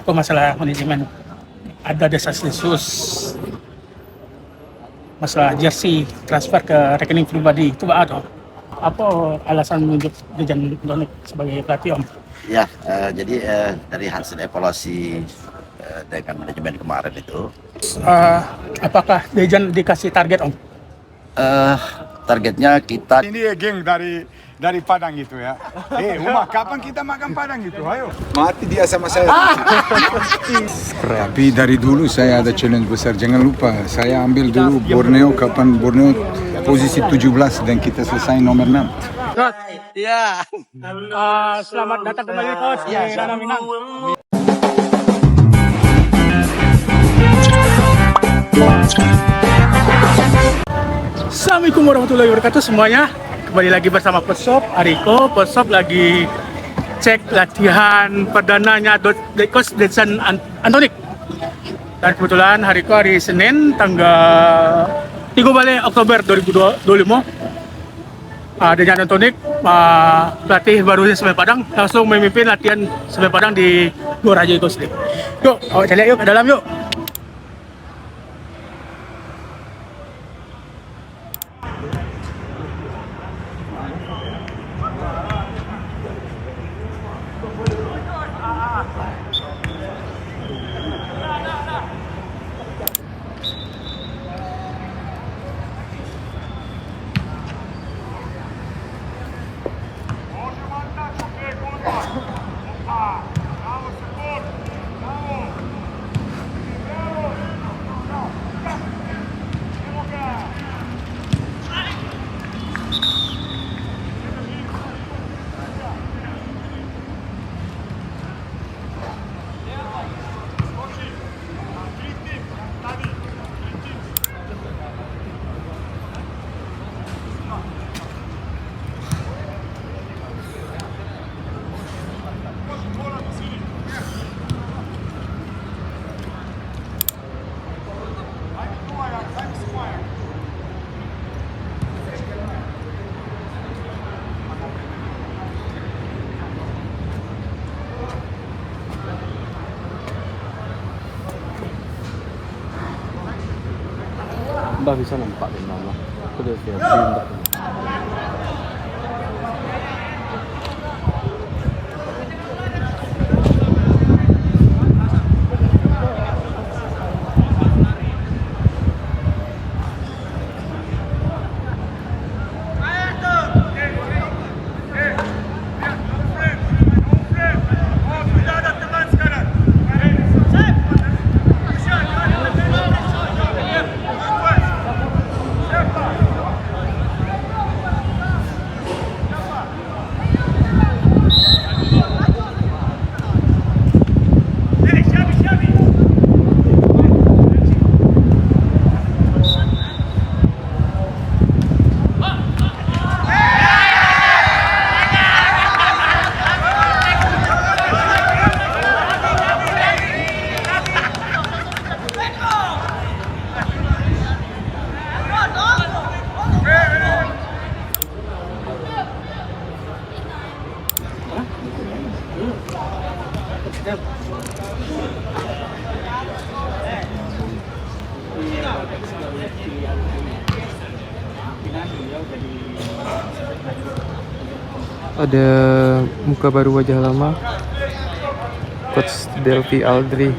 Apa masalah manajemen? Ada desas-desus masalah jersey transfer ke rekening pribadi itu ada. Apa alasan menunjuk Dejan Donik sebagai pelatih Om? Ya, jadi dari hasil evaluasi dengan manajemen kemarin itu, Eh, apakah Dejan dikasih target Om? eh, targetnya kita Ini geng dari Padang gitu ya. Uma, kapan kita makan Padang gitu? Ayo. Mati dia sama saya. Tapi dari dulu saya ada challenge besar. Jangan lupa, saya ambil dulu Borneo kapan Borneo posisi 17 dan kita selesai nomor 6. Ya. Selamat datang kembali Coach di Ranah Minang. Assalamualaikum warahmatullahi wabarakatuh semuanya. Kembali lagi bersama Pesop Ariko. Pesop lagi cek latihan perdananya Coach Dejan Antonik. Dan kebetulan hari Senin tanggal 3 Oktober 2025. Dejan Antonik, pelatih barunya Semen Padang, langsung memimpin latihan Semen Padang di Gor Raja Eagles League. Yuk, kita lihat yuk ke dalam yuk. Mbak bisa nampak di mana? Aku udah siap pindah. Ada muka baru wajah lama, Coach Delvi Aldri.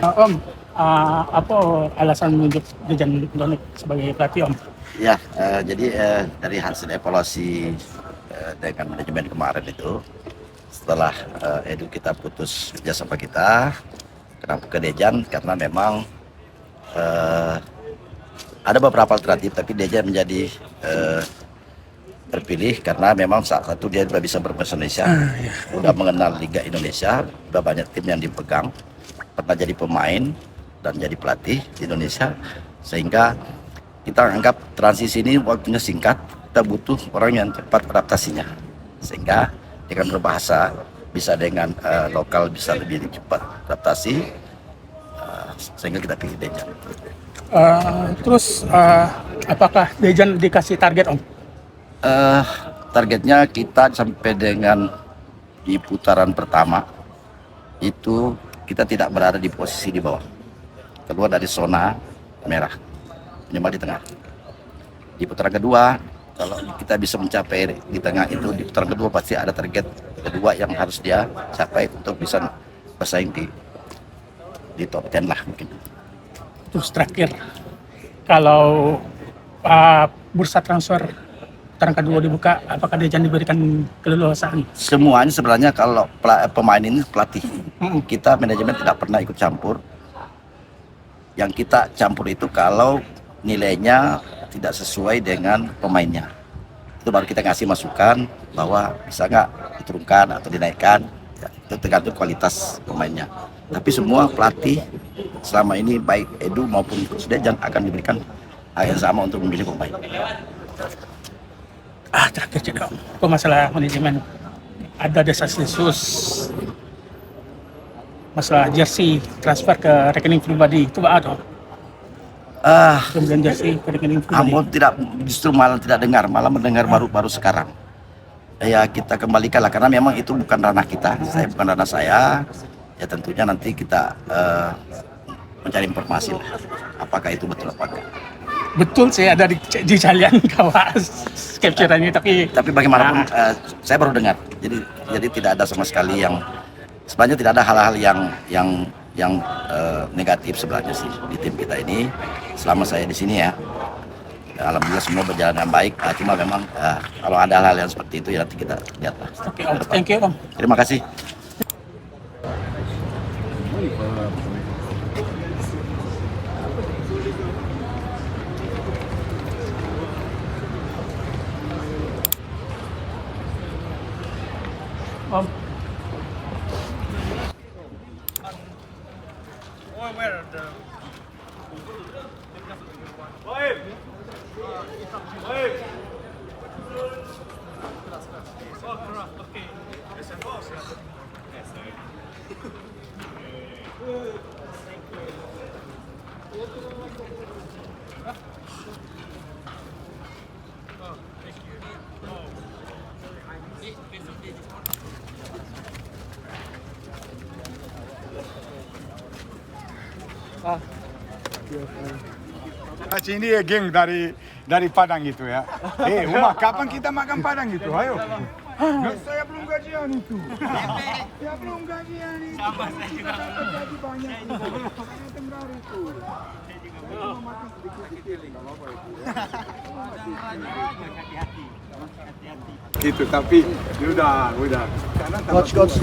Om, apa alasan menunjuk Dejan Donik sebagai pelatih Om? ya, jadi dari hasil evaluasi dengan manajemen kemarin itu, setelah Edu kita putus kerjasama kita, kenapa ke Dejan? Karena memang ada beberapa alternatif, tapi Dejan menjadi terpilih karena memang saat satu dia sudah bisa berbahasa Indonesia, sudah mengenal Liga Indonesia, sudah banyak tim yang dipegang, pernah jadi pemain dan jadi pelatih di Indonesia, sehingga kita anggap transisi ini waktunya singkat, kita butuh orang yang cepat adaptasinya, sehingga dengan berbahasa bisa dengan lokal bisa lebih cepat adaptasi, sehingga kita pilih Dejan. Terus apakah Dejan dikasih target Om? targetnya kita sampai dengan di putaran pertama itu kita tidak berada di posisi di bawah, keluar dari zona merah, minimal di tengah. Di putaran kedua, kalau kita bisa mencapai di tengah itu, di putaran kedua pasti ada target kedua yang harus dia capai untuk bisa bersaing di top 10 lah mungkin. Terus terakhir, kalau bursa transfer putaran kedua dibuka, apakah dia jangan diberikan keleluasaan? Semuanya sebenarnya kalau pemain ini pelatih, kita manajemen tidak pernah ikut campur. Yang kita campur itu kalau nilainya tidak sesuai dengan pemainnya, itu baru kita ngasih masukan bahwa bisa nggak diturunkan atau dinaikkan, ya, itu tergantung kualitas pemainnya. Tapi semua pelatih selama ini baik Edu maupun Coach Dejan akan diberikan hal yang sama untuk memilih pemain. Terakhir juga, kok masalah manajemen ada desas-desus masalah jersey transfer ke rekening pribadi, itu ada pembelian jersey ke rekening pribadi. Ambon tidak, justru malah tidak dengar, malah mendengar baru sekarang. Ya kita kembalikanlah karena memang itu bukan ranah kita, bukan ranah saya. Ya tentunya nanti kita mencari informasi lah, apakah itu betul apa enggak. Betul, saya ada di kalian kawas capture ini, tapi bagaimanapun saya baru dengar, jadi tidak ada sama sekali yang sebenarnya tidak ada hal-hal yang negatif sebenarnya sih di tim kita ini selama saya di sini ya. Alhamdulillah semua berjalan dengan baik. Cuma memang kalau ada hal-hal yang seperti itu ya nanti kita lihat lah. Oke, Om. Thank you, Om. Terima kasih. Om. Ini geng dari Padang gitu ya. Uma, kapan kita makan Padang gitu? Ayo. Saya belum gajian itu. Saya belum gajian itu. Sama saya juga. Gaji banyak itu. Saya tenggar itu. Mati sedikit-sedikit, nggak apa-apa itu ya. Gitu, tapi udah. Coach.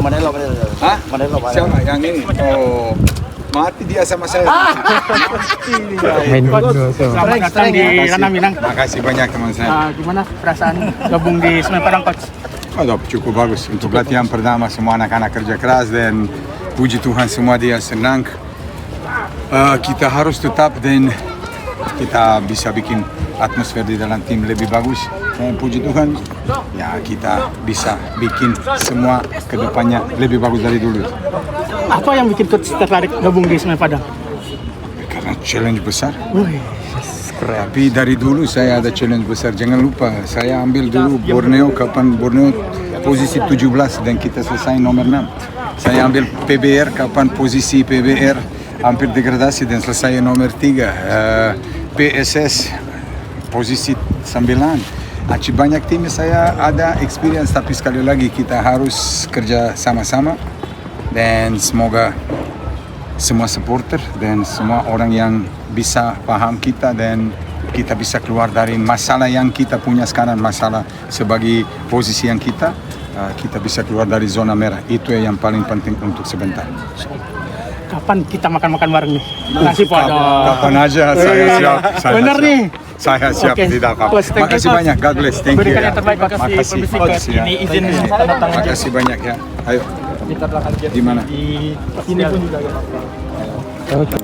Manelo. Hah? Manelo. Siapa yang ini? Oh. Mati dia sama saya. Main bola Selamat datang di Ranah Minang. Makasih banyak teman saya. Gimana perasaan gabung di Semen Padang, Coach? Aduh, cukup bagus. Untuk latihan pertama semua anak-anak kerja keras dan puji Tuhan semua dia senang. Kita harus tetap dan kita bisa bikin atmosfer di dalam tim lebih bagus. Dan puji Tuhan, ya kita bisa bikin semua kedepannya lebih bagus dari dulu. Apa yang bikin Coach tertarik gabung di Semen Padang? Karena challenge besar. Wih, Tapi dari dulu saya ada challenge besar. Jangan lupa, saya ambil dulu Borneo kapan Borneo posisi 17 dan kita selesai nomor 6. Saya ambil PBR kapan posisi PBR hampir degradasi dan selesai nomor 3. PSS posisi 9. Banyak tim saya ada experience, tapi sekali lagi kita harus kerja sama-sama dan semoga semua supporter dan semua orang yang bisa paham kita dan kita bisa keluar dari masalah yang kita punya sekarang, masalah sebagai posisi yang kita bisa keluar dari zona merah. Itu yang paling penting untuk sebentar. kapan kita makan-makan bareng nih? Nasi Padang. Kapan aja saya siap. Bener nih. Saya siap, Oke. tidak apa-apa. Coach, thank you, Makasih Coach. banyak, God bless. Thank you. Berikan Ya. yang terbaik, makasih. Makasih, Permisi, Coach, Coach. ya. Ini izin tanda tangan. Makasih banyak ya. Ayo. Di mana? Di sini pun juga ya. Oke.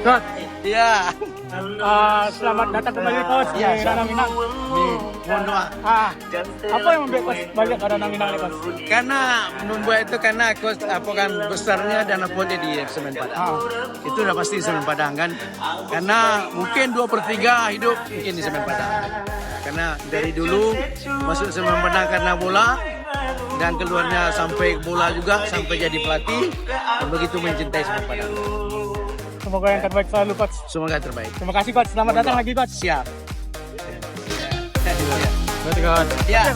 Coach, Iya. Selamat datang kembali coach di Danang Minang. Mohon doa. Apa yang membuat coach balik ke Danang Minang nih coach? Karena membuat itu karena coach apa kan besarnya dana poni di Semen Padang. Itu udah pasti Semen Padang kan. Karena mungkin 2/3 hidup mungkin di Semen Padang. Karena dari dulu masuk Semen Padang karena bola dan keluarnya sampai bola juga sampai jadi pelatih dan begitu mencintai Semen Padang. Semoga yang terbaik selalu coach. Semoga terbaik. Terima kasih coach. Selamat datang lagi coach. Siap. Berarti coach. Ya.